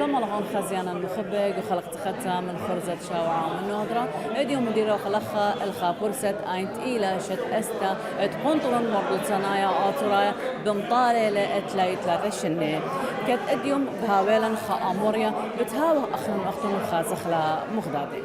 ملغون خزيانا المخبق وخلق تختها من خرزة شاوعة من نودرة اديو مديرو خلقها الخا برسة اينت إيلا شت استا ات قنطرون مرضو صنايا آتورايا بمطالة لأتلاي ثلاثة شنة كت اديوم بهاويلا خا أموريا بتهاوه أختن خازخلا مخدادي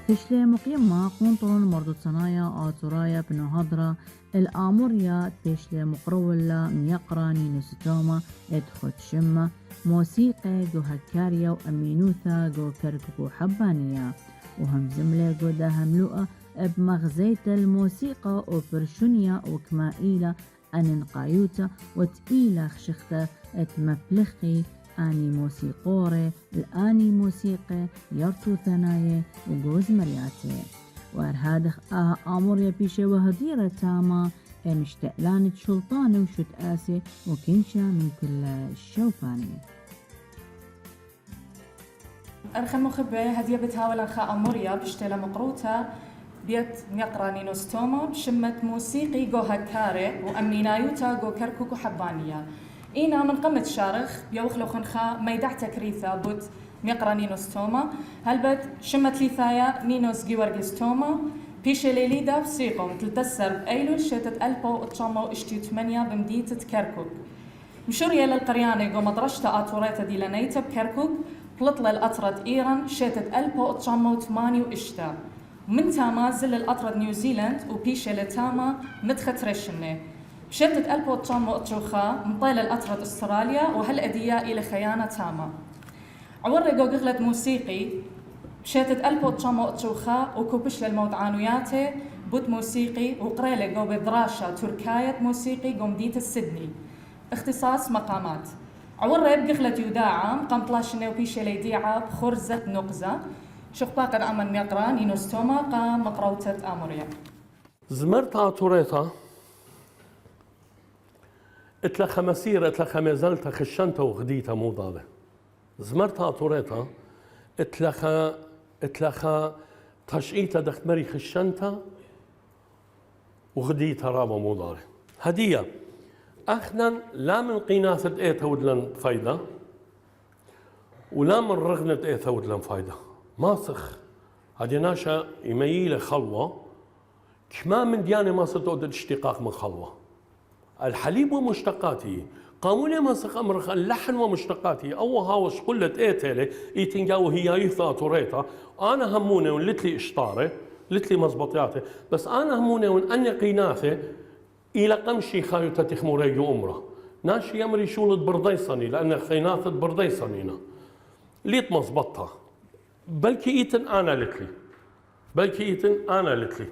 تشلي مقيمة قنطرون مردود صنايا آتورايا بنهضرة الآموريا تشلي مقرولة ميقرا نينوستوما ادخل شمة موسيقى جو هكاريا وأمينوثا جو كركو حبانية وهم زملة جو دا هملوءة بمغزية الموسيقى وبرشونيا وكمائيلة أننقايوتا وتقيلة خشختة اتمبلخي آني موسيقوري الآني موسيقى يرتو ثنايا وجوز مرياتي وارهادخ آموريا بيشة وهديرة تاما مشتقلانة شلطانة وشت آسي وكنشا من كل الشوفاني أرخم مخبة هدية بتهاول أنخاء أموريا بشتلا مقروطة بيت ميقرا نينوستوما شمت موسيقي جو هكاري وأمينايوتا جو كركوكو حبانية إينا من قمة شارخ بيوخلو خنخا ميدع تكريثا بوت ميقرا نينوستوما هلبت شمت ليثايا نينوس جيورجستوما بيشي ليليدا بسيقوم تلتسر بأيلول شتت ألبو اتشامو اشتيو 8 بمدينة كركوك مشوريا للقريانة جو مدرشتا آتوريتا ديلانيتا بكركوك بلطلة الأطرد إيران شتت ألبو اتشامو 8 وإشتا ومن تاما زل الأطرد نيوزيلاند وبيشي لتاما مدخت ريشنة شتت ألبو تشامو اتشوخا مطيل الأطرد أستراليا وهالأدية إلى خيانة تاما عورقو قغلة موسيقي شتت ألبو تشامو اتشوخا وكوبش للموت عانوياتي بوت موسيقي وقريلة جو بدراشة تركاية موسيقي جو مدينة السدني اختصاص مقامات عورة بقغلة يوداعة مقام طلاشنة وبيشي ليديعة بخرزة نقزة شخباقر أمن ميقرا نينوستوما قام مقروتة آموريا زمرتا توريتا اتلخا مسيرة اتلخا مازلتا خشنتا وغديتا موضادة زمرتا توريتا اتلخا تشقيتا دخت مري خشنتا وغديتا رابا موضادة هدية أخنا لا من قيناثة ايتا ودلن فايدة ولا من رغنة ايتا ودلن فايدة ماسخ هدي ناشا يميلة خلوة كما من ديانة ما ستعود الاشتقاق من خلوة الحليب ومشتقاته قاموا لي مسخ أمر اللحن ومشتقاته أو هاوش قلت إيتالي إيتنجاو هي يثا توريتا أنا هموني ولتلي إشطارة لتلي مزبطياته بس أنا هموني أن قيناثه إلى قمشي خايوتا تخموريجو أمره ناشي يمري شولد برديصني لأن خيناثة برديصنينا ليت مزبطها بلكي إيتن أنا لتلي بلكي إيتن أنا لتلي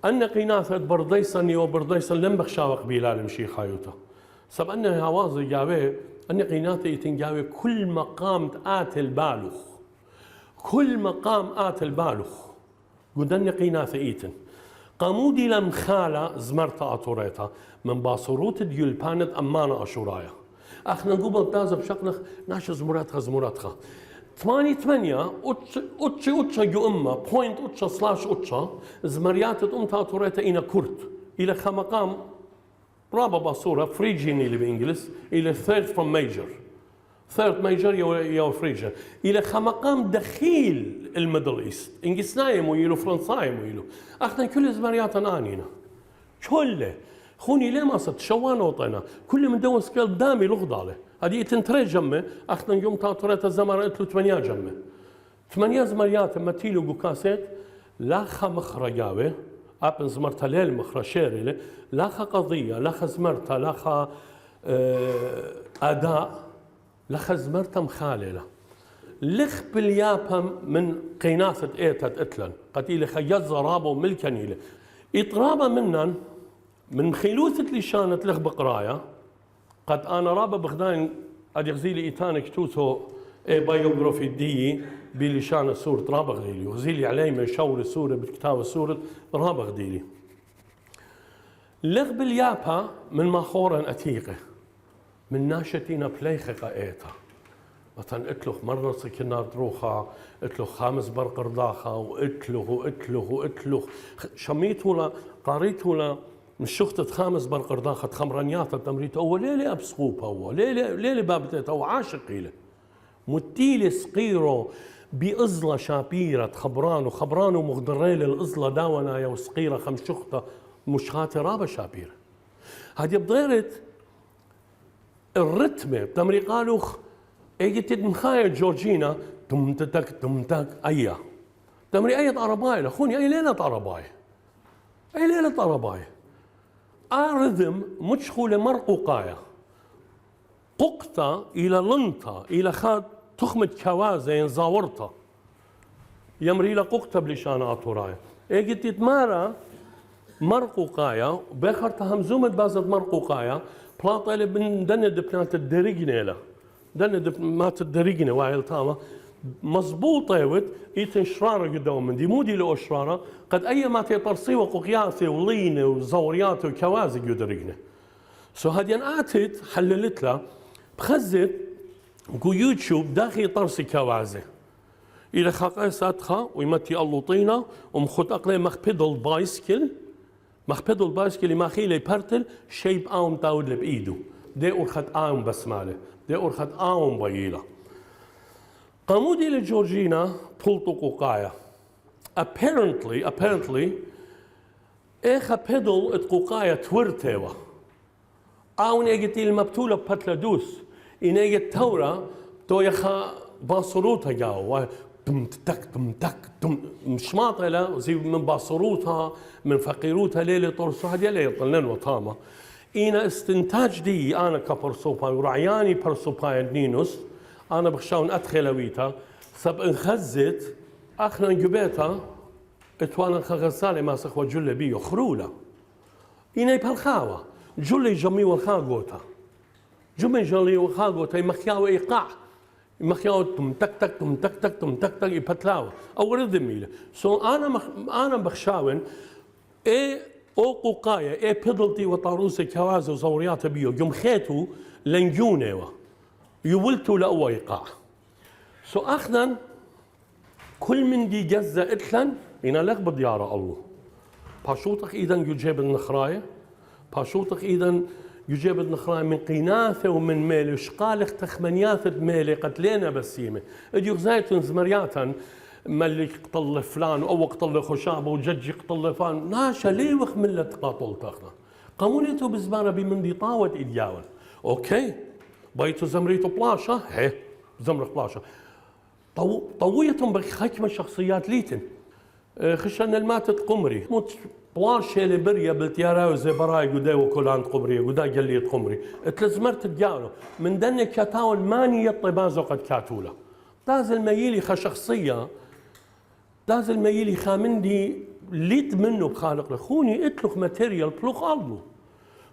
أن قيناثة برديصني وبرديصن لم بخشاوة قبيلة لمشي خايوتا سب أن هوازي جاوي أن قيناثة إيتن جاوي كل مقام آت البالغ كل مقام آت البالغ قدن قيناثة إيتن قامودي لم خالة زمرتا أطوريتا من باصروت ديولبانت أمانة أشورايا أخنا نقوم بتازة بشقنخ ناش زمراتها 8 أوتشا جو أما بوينت أوتشا سلاش أوتشا زمريات أمتا أطوريتا إنا كورت إلى خمقام رابا باصورة فريجيني اللي بإنجلس إلى third from major third major يو فريجن إلى خمقام دخيل الميدل إيست إنجلسنايم ويلو فرنسايم ويلو أخنا كل زمرياتنا آنينا كله خوني ليه ما صرت شوانه وطينا كل من دون سكيل دامي لغضاله هذه تنتري جمه أخنا يوم تاطرت الزمر قلت له 8 جمه 8 زمريات متيلو بوكاسيت لا مخرجاوي أبن زمرتا ليل مخرشيري لا قضية لا زمرتا لا أداء لا زمرتا مخاللة لخ باليابم من قيناثة إيتت إتلن قتيلة خيز رابو ملكنيلة إطرابة منن من خيلوثة لشانة لخ بقرايا قد أنا رابا بخداين ادي غزيلي ايتانك توتو بايوغرافي دي بلشان سورة رابغ ديلي وغزيلي علي من شور السورة بالكتاب السورة رابغ ديلي لغ باليابا من ماخورا أتيقة من ناشتين بليخة قايتا مثلا اتلخ مرة سكنار دروخا اتلخ خامس برقر داخا واتلخ شميتو لا قاريتو لا مش شختة خامس برقر داخا خمرانيات تمريت أول ليلة أبسقوب أول ليلة بابتت أو عاشق له متيلي سقيرو بإزلة شابيرة خبرانو مغدريل الإزلة داونا يا وسقيرة خمشخطة مش رابة شابيرة هذه بضيرت الرتمة تمري قالوا اجت مخايل جورجينا تمتك ايا تمري اي عرباي اخوني اي ليلة عرباي رذم مشخولة مرقوقاية ققطة إلى لنطة إلى خاد تخمة كوازة زاورطة يمري إلى ققطة بلشان عطوراية اجت تتمارا مرقوقايا بخرتها همزومة بازت مرقوقايا بلاطة اللي بندند بنات الدريجنة له دند مات الدريجنة وايل تاما مزبوطة يود ايتن شرارة قدام من دي مودي له شرارة قد اي ما تيطرسي وقياسي ولينة وزوريات وكوازي قدريجنة هادي انا اتت حللت لها بخزت قو يوتيوب داخل طرسي كوازي الى خاقاس ادخا ويمتي اللوطينا ومخد اقلي مخبدل بايسكل ما خيلي بارتل شيب آوم تاود لي بإيده دي أرخد آوم بسمالة دي أرخد آوم بييلة قامودي لجورجينا بولتو قوقايا apparently إيخا بيدل اتقوقايا تورتيوا آون ايجت المبتولة باتلادوس إن ايجت تورا تو يخا باصروتا جاو تم مش ماطلة زي من باصروتها من فقيروتها ليلة طرسو هذه ليلة طلن وطامة إنا استنتاج دي أنا كبرسوباي ورعياني برسوباي نينوس أنا بخشاون أدخلويتا سب انخزت أخنا نجبيتا اتوانا خغسالي ما سخوة جلة بيو خرولة إنا يبالخاوة جلة جمي والخاقوتا جمي جلي والخاقوتا يمخياو إيقاع مخياو تم تك يبتلاو او رذميله انا بخشاون او قوقايا بيدلتي وطاروسي كوازو وزوريات بيو يوم خيتو لنجونيوا يولتو لأو ايقاع اخذا كل من دي جزة اتلن انا لغبط يارا الله باشوطك اذا يجيب النخرايه باشوطك اذا يجيب النخراء من قيناثه ومن ميلي وشقالخ تخمنيات ميلي قتلينا بسيمه اجي غزايتن زمرياتا ملي قتل فلان او قتل خشابه وججي قتل فلان ناشا ليه وخ ملة تقاتل تاخنا قامونيتو بزبانه بمندي طاوت ايدياون اوكي بيتو زمريتو بلاشا هي زمرخ بلاشا طويتهم بحكمه شخصيات ليتن خشن الماتت قمري بلاشة لبريا بالتيارة وزي براي قداي وكولان قمري قداي جليت قمري اتلزمرت ديالو من دني كاتاول ماني يطبازو قد كاتولا داز الميلي خشخصية داز الميلي خامندي ليت منه بخالق لخوني اتلخ ماتيريال بلوخ قلبه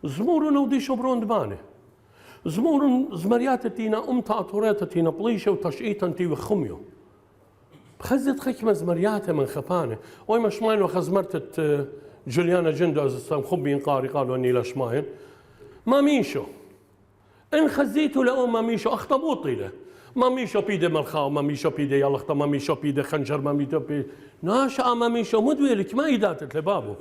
زمورنا ودي شبرون دبانه زمورن زمريات تينا تاطورات تينا بليشة وتشقيتا تي وخميو بخزت خكمة زمرياتها من خفانه وي مشماين وخزمرتت جوليانا جندو ازستان خبين قاري قالوا اني لا شماين ما ميشو ان خزيتو لأو ما ميشو اخطبوطي له ما ميشو بيدي ملخاو ما ميشو بيدي يلخطة ما ميشو بيدي خنجر ما ميشو بيدي ناشا ما ميشو مدويلك ما يداتت لبابو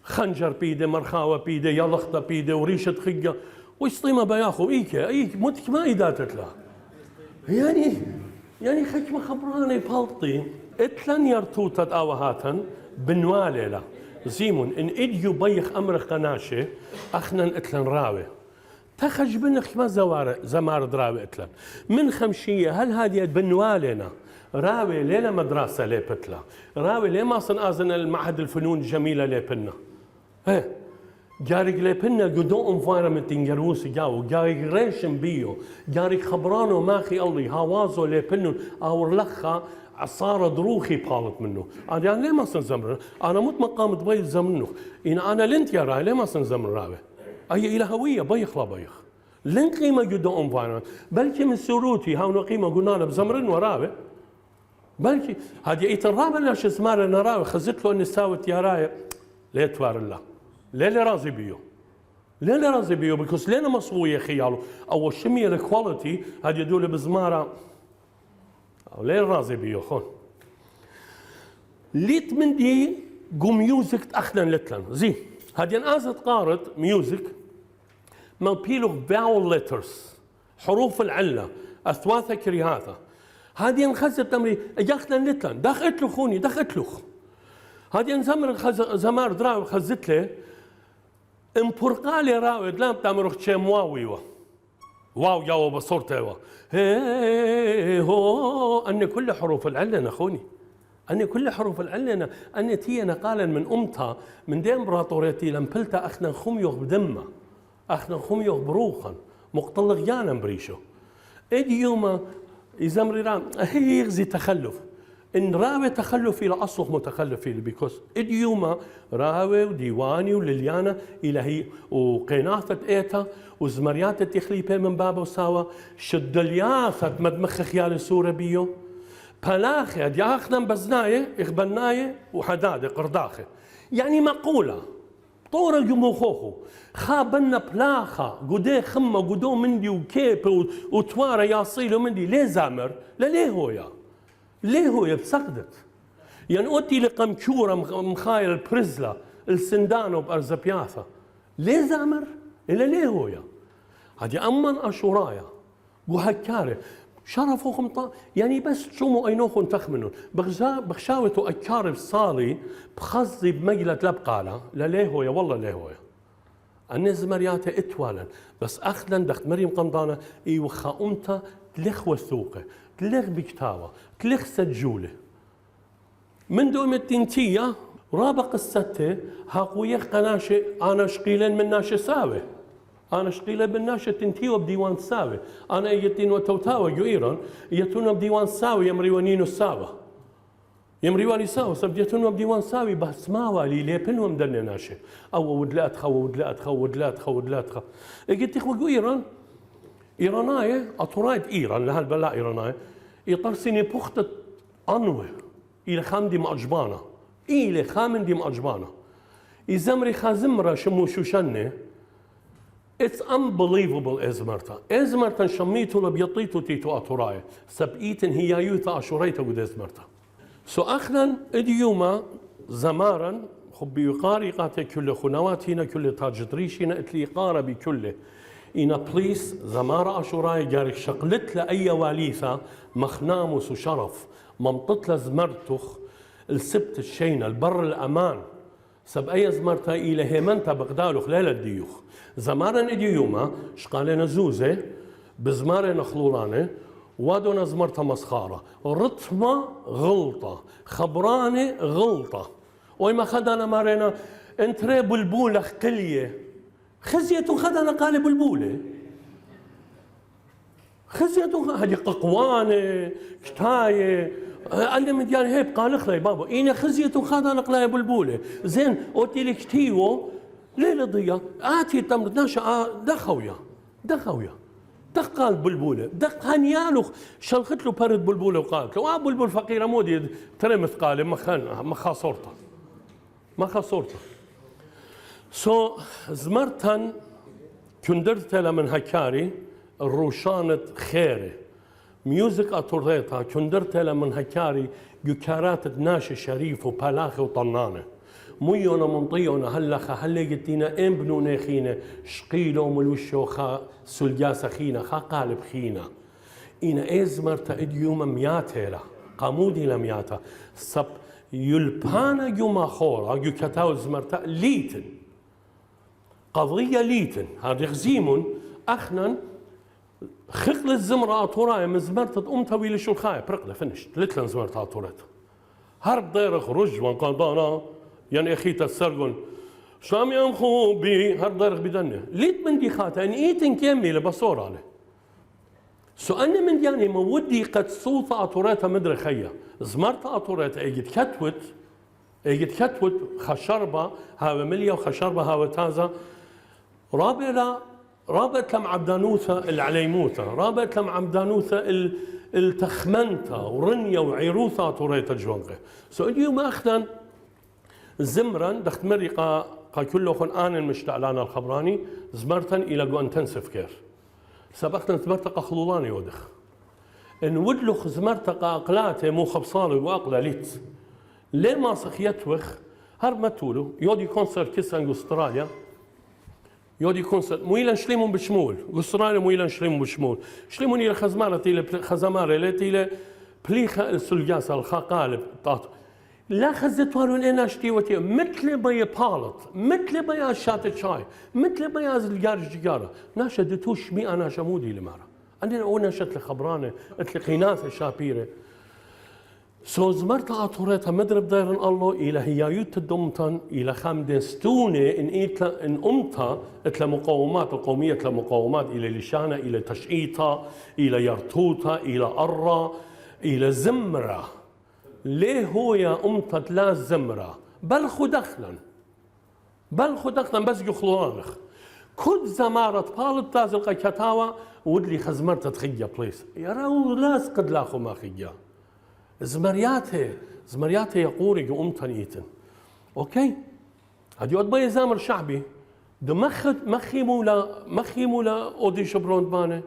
خنجر بيدي مرخاوة بيدي يلخطة بيدي وريشة خقة ويسطيمة بياخو ايك مدك ما يداتت له يعني خكمة خبراني بالطي اتلن يرتوتت اوهاتن بنواليلا زيمون ان اديو بيخ امر قناشة اخنا اتلن راوي تخج بنخ ما زمار دراوي اتلن من خمشية هل هذه بنوالينا راوي ليلة مدرسة لي بتلا راوي ليه ما صن المعهد الفنون الجميلة لي بنا ايه جارك لبنا قدو انفايرمنت انجروسي جاو جارك ريشن بيو جارك خبرانو ماخي الله هوازو لبنو او لخا عصارة دروخي بالت منه انا يعني ليه ما سنزمر انا مت مقام بيت زمنه ان انا لنت يا راي ليه ما سنزمر راوي اي الى هويه بيخ لا بيخ لن قيمة جدا انفايرمنت بلكي من سروتي هاو قيمة قلنا له بزمرن وراوي بلكي هذه ايترابا لاش اسمار نراوي خزت له ان ساوت يا راي ليه توار الله ليه راضي بيو ليه راضي بيو بكوس ليه مصويه خياله او شمية الكواليتي هذه يدول بزمارة او ليه راضي بيو خون ليت من دي جو ميوزك تأخذن لتلن زي هذه انازت قارت ميوزك ما بيلو فاول ليترز حروف العلة اثواثة كريهاثة هذه انخزت تمري اجاخذن لتلن دخلت له خوني دخلت له هذه انزمر زمار دراو خزت له امبرقالي راوي دلام تامر شيم واوي واو جاوب بصورته هي هو ان كل حروف العلة اخوني أني كل حروف العلنة أني تينا قالا من أمتها من دي إمبراطوريتي لمبلتا أخنا خميوغ بدمة أخنا خميوغ بروخا مقتلغ جانا بريشو إدي يوما يزمري رام هي يغزي تخلف إن راوي تخلفي لأصلح متخلفي بيكوس إدي يوما راوي وديواني ولليانا إلى هي وقيناثة إيتا وزمريات التخليبة من بابا وساوا شدلياثة مدمخ خيال السورة بيو بلاخي دي اخذن بزنايه اخبنايه وحداده قرداخه يعني مقوله طور جموخوخو خابنا بلاخا قدي خمه قدو مندي وكيب وتواره ياصيلو مندي ليه زامر لا ليه هويا بسقدت يعني اوتي لقمكوره مخايل البرزلا السندانو بارزبياثا ليه زامر الا ليه هويا هذه امن اشورايا وهكاره شرفوكم يعني بس تشوموا اينوخن تخمنون بخشاوتو اكارب صالي بخزي بمجلة لبقالة لا ليه هويا والله ليه هويا الناس مرياته اتوالا بس اخلا دخت مريم قمضانة اي وخا امتا تلخ وثوقه تلخ بكتاوة تلخ سجولة من دوم التنتية رابق الستة هاقويخ قناشي انا شقيلين من ناشي ساوي أنا شقيلة بالناشة تنتيو بديوان ساوي أنا يتين وتوتاوى جو إيران يتون بديوان ساوي يمريوانينو ساوى يمريواني ساوى سب يتون بديوان ساوي بس ماوى لي ليبنو مدن ناشة أو ودلات خو قلت إخوة جو إيران إيراناية أطرايد إيران لهالبلاء إيراناية يطرسيني بوختة أنوه إلى خامدي مأجبانة إلى خامدي مأجبانة إزمري خازمرة شمو شوشنة It's unbelievable إزمرتا شميتو لبيطيتو تيتو أطراية سبقيتن هي يوتا أشوريتا قد إزمرتا سو أخنا إديوما زمارا خبي يقاري قاتي كل خنواتينا كل تاجدريشينا اتلي قارة بكله إنا بليس زمارة أشوراي جارك شقلت لأي واليثة مخناموس وشرف ممطت لزمرتخ السبت الشينة البر الأمان سب أي زمرتا إلى هيمنتا بغدالو خلال الديوخ زمارن إديوما شقالنا زوزة بزمارن خلولانة وادونا زمرتا مسخارة رتمة غلطة خبرانة غلطة ويما خدنا مارينا انتري بلبولة خقلية خزيتو خدنا قال بلبولة خزيتو هذه ققوانة كتاية أنا مديان هيب قال اخلي بابا إينا خزيتو خدنا قلاية بلبولة زين أوتي لك تيو ليلة ضيا آتي تمر ناشا دخويا دخ قال بلبولة دخ هنيالو شلخت له برد بلبولة وقالت له بلبل فقيرة مودي ترى مثقالة ما خاصورته سو زمرتن كندرت من هكاري الروشانة خيري ميوزك أطوريتها كندرت من هكاري يكارات ناشي شريف وبلاخي وطنانة ميونا منطيونا هلا قلتينا إن بنونا خينا شقيلو ملوشو خا سلجاسة خينا خا قالب خينا إنا إزمرتا إديوما مياتيلا قامودي لمياتا سب يلبانا يوما خورا يكتاو زمرتا ليتن قضية ليتن هذا غزيمون أخنا خقل الزمرة أطورايا من زمرتا أم طويلة شو الخاية برقلة فنش لتلن زمرتا أطورتا هرب دايرخ رج وانقاضانا يعني أخيتا السرقون شام يمخو بي هرب دايرخ بدنه ليت من دي خاتا إن إيتن كاملة بصور عليه سؤالنا من يعني مودي قد صوتا أطورتا مدري خيا زمرتا أطورتا اجت كتوت خشربة هاو مليا وخشربة هاو تازا رابلا رابط لم عبدانوثة العليموثة، رابط لم عبدانوثة التخمنتا ورنيا وعيروثة طوريتا جوانقه. سو إديو ما أخذن زمرا دخت مريقا كله خن آن مشتاق لنا الخبراني زمرتن إلى جو انتنسيف كير. سبقتن زمرتقا خلولاني ودخ. إن ودلخ زمرتقا أقلاته مو خبصاني وأقلا ليت. ليه ما صخ يتوخ هر ما تولو يودي كونسرت كيسان أستراليا يودي كونسرت مويلان شليمون بشمول أستراليا مويلان شليمون بشمول شليمون إلى خزمارة إلى خزمارة إلى بليخة السلجاسة الخاقالب طاط لا خزتوانو لنا شتيوتي مثل بيا بالط مثل بيا شات شاي مثل بيا الجارج جيجارة ناشا دتوش مي أنا شمودي لمارا أنا أونا شت لخبرانة أتلقيناث شابيرة سو زمرت عطورتها مدرب دايرن الله إلى هيايوت الدمتن إلى خمدستونة إن أمتها إتلا مقاومات القومية إتلا مقاومات إلى لشانة إلى تشعيطة إلى يرتوطة إلى أرة إلى زمرة ليه هو يا أمتها لا زمرة بلخو دخلا بس يخلوانخ كل زمارة بالت تازل كتاوى ودلي خزمرت تخيا بليس يراو لاس قد لاخو ما خيا زمرياته يقوري أمتن إيتن أوكي هدي أطبع زامر شعبي ده مخي مولا أودي شبرون بانه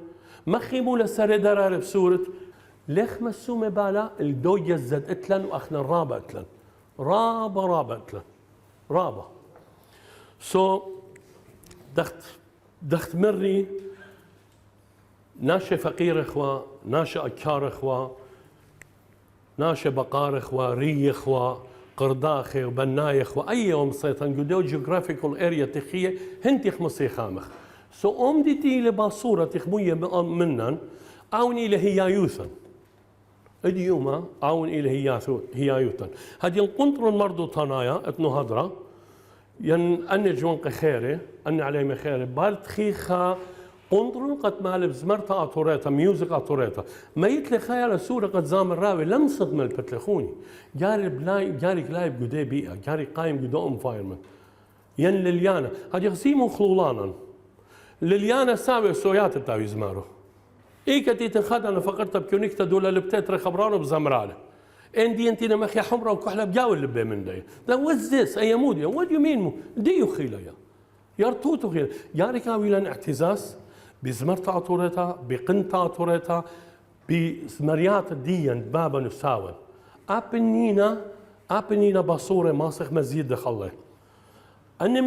مخي مولا سر درار بسورة ليخ مسومة بالا الدو يزد اتلن وأخنا رابا اتلن رابا اتلن رابا سو دخت مري ناشي فقير إخوة ناشي أكار إخوة ناشي بقار إخوة ري إخوة قرداخي وبناي إخوة أي يوم صيتن قدو جيوغرافيكال اريا تخية هنتي خمسي خامخ سو أم دي تي لباصورة تخمية منن عون إلى هيايوثن ادي يوما عون إلى هيايوثن هذه القنطر المردو طنايا اتنو هدرة ين أني جوانق خيري أني عليهم خيري بارت خيخا قنطرون قد مالب زمرتا أطوريتا ميوزك أطوريتا ما يتلي خيال سورة قد زامر راوي لم صدم البتلخوني جاري قلايب قدي بيئة جاري قايم قدو انفايرمنت ين لليانا هاد يغسيمو خلولانا لليانا ساوي سويات التاوي زمارو كتي تنخد أنا فقرت بكونيكتا دولا لبتيت خبرانو بزمرالة اندي انتي مخي حمرا وكحلة بجاول اللي من دي that what's this أي مودي what do you mean ديو خيليا يرتوتو خيل جاري كاويلان اعتزاز بزمرتا عطوريتا بقنتا عطوريتا بزمريات ديان بابا نساون أبنينا باصورة ماسخ مزيد دخله أن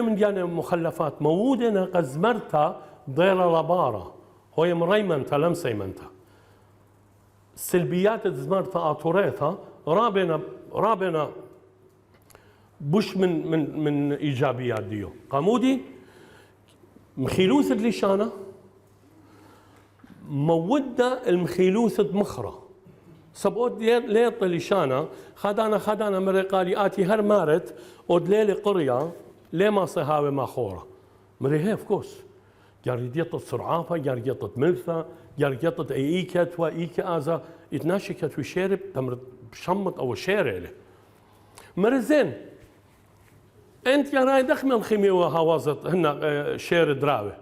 من ديانة مخلفات مودنا قد زمرتا ضيرة لبارة هو مريمنتا لم سيمنتا سلبيات زمرتا عطوريتا رابنا بش من إيجابيات ديو قامودي مخيلوثة لشانة مودة المخيلوثة مخرة سبقت ليط لشانة خدانا مريقالي آتي هر مارت ود ليلي قرية ليه ما صهاوي ما خورة مريهي فكوس جاري ديطة سرعافة جاري ديطة ملثة جاري ديطة ايكت وايكا ازا يتناشكت وشارب تمرد بشمط او شارع مرزين انت يا راي دخمن خيمي وهوازت هنا شير دراوي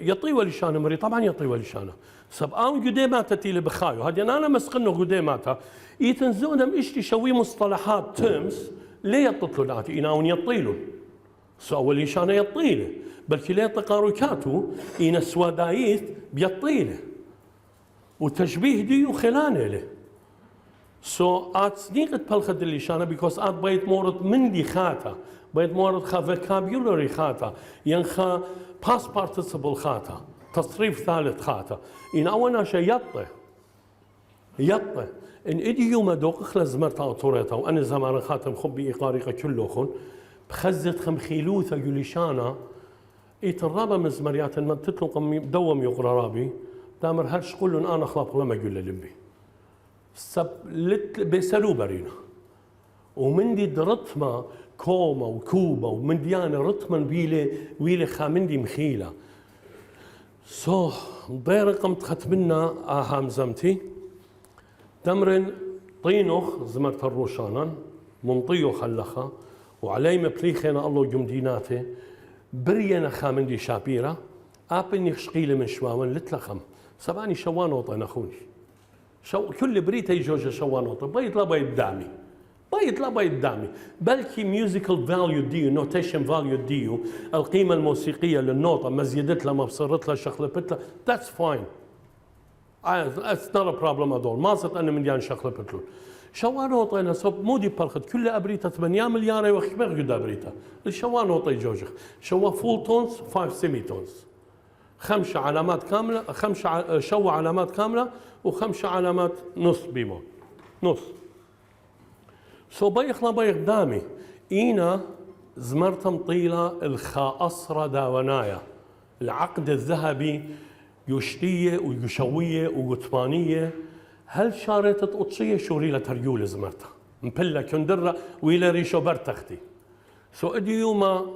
يطي ولشانه مري طبعا يطي ولشانه سبقاون قديماتا تيلي بخايو هذه انا مسخنه قديماتا يتنزونهم اشتي شوي مصطلحات تيرمز ليه يطلوا لاتي يناون يطيلون سو اول شانه يطيله بلكي ليه تقاركاتو إن سوادايت بيطيله وتشبيه ديو خلانه له سو آت سنيقت بالخد اللي شانه بيكوز آت بيت مورد من دي خاتا بيت مورد خا فوكابيولري خاتا ينخا باس بارتيسيبل خاتا تصريف ثالث خاتا إن أولا شيء يطه إن إدي يوم دوق خلص مرتا طوريتا وأنا زمان خاتم خبي إيقاريقة كله خن بخزت خم خيلوثة يوليشانا الرابع مزمريات ما تطلق دوم يقرا رابي دامر هرش كلن انا خلاق لما يقول للبي سب بيسالو برينا ومن دي رتمه كوما وكوبا ومن ديانا رتما ويلي خامندي مخيله سو ضير رقم ختمنا اهم زمتي تمرن طينوخ زمرت الروشانا منطيو خلخه وعلي مبليخنا الله جمديناته برينا خامندي شابيرة أبني خشقيلة من شواون لتلخم سباني شوانوطة نخوني كل بريتا يجوجة شوانوطة بيطلع بيدامي بلكي ميوزيكال فاليو ديو نوتيشن فاليو ديو القيمة الموسيقية للنوطة مزيدت لها مبصرت لها شخلبت لها that's fine it's not a problem at all ما صرت أنا من ديان شخلبت له شوانوطة أنا صوب مودي بالخد كل أبريتا 8 مليار وخمر جدا أبريتا الشوانوطة يجوجة شوا فول تونز 5 سيمي تونز 5 علامات كاملة 5 شوا علامات كاملة و5 علامات نص بيمون نص بيخلا دامي إينا زمرتم طيلة الخا أصرة داونايا العقد الذهبي يشتية ويشوية وقطمانية هل شارت تقطشية شوريلة تريول زمرتها مبلا كندرة ويلا ريشو برتختي إدي يوما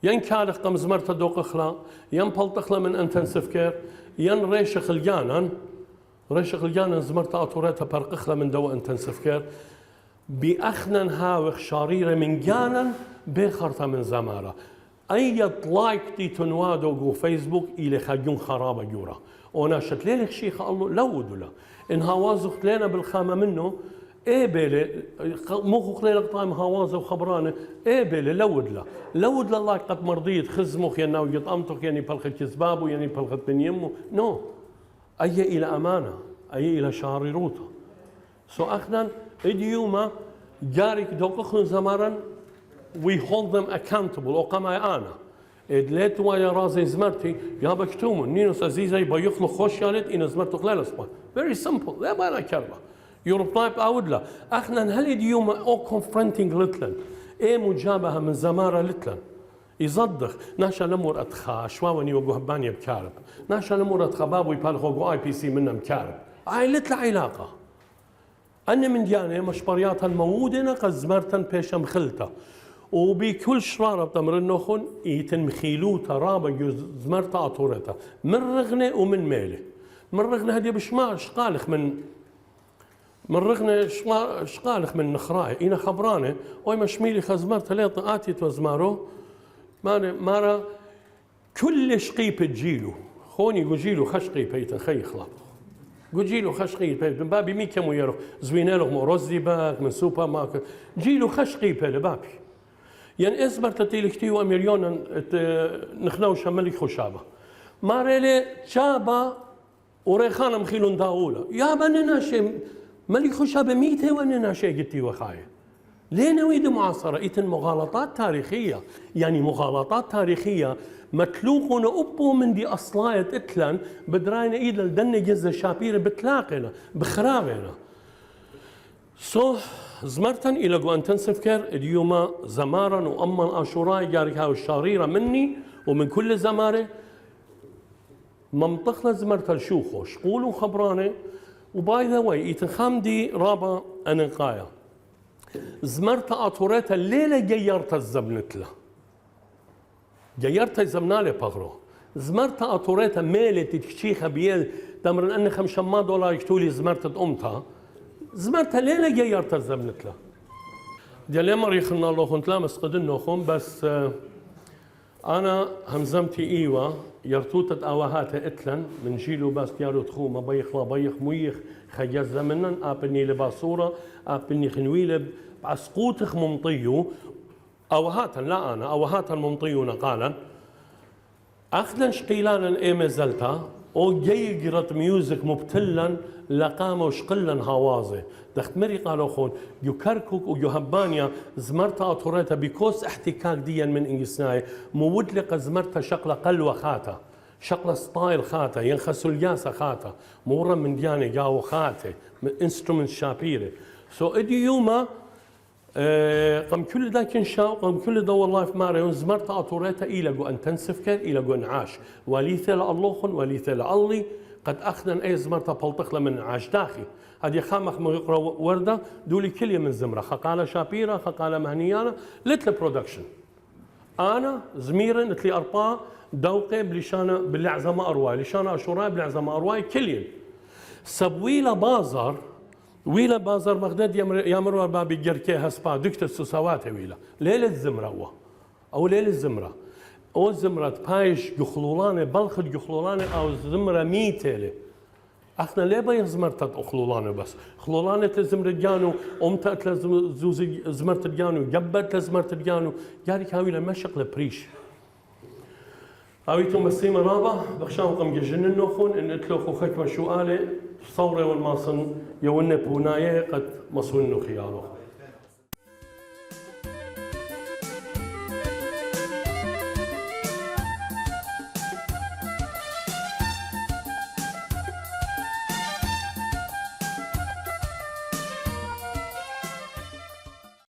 ين كارخ قم زمرتها دوق اخلا ين بلطخلا من انتنسيف كير ين ريش خلجانا زمرتها اطوريتها برق اخلا من دو انتنسيف كير بأخنن هاوخ شاريرة من جانا بخرطة من زمارة أي لايك دي تنوادو جو فيسبوك إلى خاجون خرابة جورا وأنا شتليلك شيخ الله لودو لا إن هوازو خلينا بالخامة منه إيه بيلي مخو خليلك طايم هوازو وخبرانة إيه بيلي لود لا لايك قد مرضيت خزمخ يناو يطأمتك يعني بلخة كذبابو يعني بلخة من يمو نو أي إلى أمانة أي إلى شاريروتا أخنا اليوم جارك دوقخن زمرا we hold them accountable وقما أنا إدلت ويا رازي زمرتي يا بكتوم نينوس عزيزي بيخلو خوش يالت إن زمرتو خلال أسبوع very simple لا بانا كربة يوربلاي بأودلا أخنا هل اليوم أو confronting لتلن إيه مجابهة من زمارة لتلن يصدق ناشا لمور أتخا شواوني وقهباني بكارب ناشا لمور أتخا بابو يبالغو اي بي سي منهم مكارب عائلت علاقة أنا من ديانة مشبريات الموودنا قد زمرتن بيشم خلتا وبكل شرارة بتمر النخن يتن مخيلو ترابة زمرتا أطورتا من رغنة ومن ميلة من رغنة هدي بشمال شقالخ من رغنة شقالخ من نخراي إنا خبرانة وي مشميلي خزمرتا ليط آتي توزمارو مارا كل شقيب تجيلو خوني وجيلو خشقي بيتن خي خلاص جيلو خشقي من بابي مي كم ويرو زوينه له رزي باك من سوبر ماركت جيلو خشقي بابي يعني اسبر تتيلكتي ومليون نخناو شمالي خشابه ماريلي شابا وريخانا مخيلون داولا يا بننا شي ملي خشابه ميته وننا شي قلتي وخايه ليه نويد معاصرة إتن مغالطات تاريخية يعني مغالطات تاريخية متلوقون أبو من دي أصلاية إتلان بدراين إيد الدن جزة شابيرة بتلاقنا بخرابنا زمرتن إلى جو انتنسيف كير اليوم زمارا وأمن أشوراي جارك هاو الشاريرة مني ومن كل زمارة منطقة زمرت الشوخو شقولوا خبرانة وباي ذا واي إتن خامدي رابا أنقايا زمرت أطوريتا الليلة جيرت الزبنتلا جيرت الزبنالي بغرو زمرت أطوريتا ميلة تكشيخة بيل تمرن أني $5 يكتولي زمرت أمتها زمرت الليلة جيرت الزبنتلا ديالي مريخنا الله خنت لا مسقدن خون بس أنا همزمتي إيوة يرتوتت أواهاتها إتلن من جيلو باس ديالو تخو ما بيخ لا بيخ ميخ خجز زمنن أبني لباصورة أبني خنويلة بعسقوتخ ممطيو أوهاتا لا أنا أوهاتا ممطيونا قالا أخذن شقيلانا إيمي زلتا أو جيجرت ميوزك مبتلا لقامو شقلا هوازي دخت مري قالوا خون يكركوك ويهبانيا زمرتا أطوريتا بيكوس احتكاك ديا من إنجسناي مودلق زمرتا شقلة قلوة خاتا شقلة ستايل خاتا ينخسو الياسة خاتا مورا من دياني جاو خاتا من انسترومنت شابيرة إدي يوما قم كل ذاك انشاء قم كل ذا والله في ماريون زمرت أطوريتا إلى جو انتنسيف كير إلى جو انعاش وليثة لألوخن وليثة لألي قد أخذن أي زمرتا بلطخلة من عاش داخي هذه خامخ مغقرة وردة دولي كلية من زمرة خقالة شابيرة خقالة مهنيانة لتل برودكشن أنا زميرا نتلي أربعة دوقي بلشانة بالعزمة أرواي لشانة أشوراي بالعزمة أرواي كليا سبويلة بازار ويلا بازار مغداد يامروا بابي جركي هسبا دكتور سوسوات ويلا ليلة الزمرة هو أو ليلة الزمرة او زمرة بايش جخلولانه بلخ جخلولانه او زمرة ميتله احنا ليه بيغ زمرتت اخلولانه بس خلولانه تزمر جانو امتت زوز زمرت جانو جبت زمرت جانو قال كاوي لما شغله بريش هاويتم مسيمة رابع بخشاو قم جنن نوخون ان اتلوخو خكمة شو آله صورة والماصن يونة بوناية قد مصون خيالوخ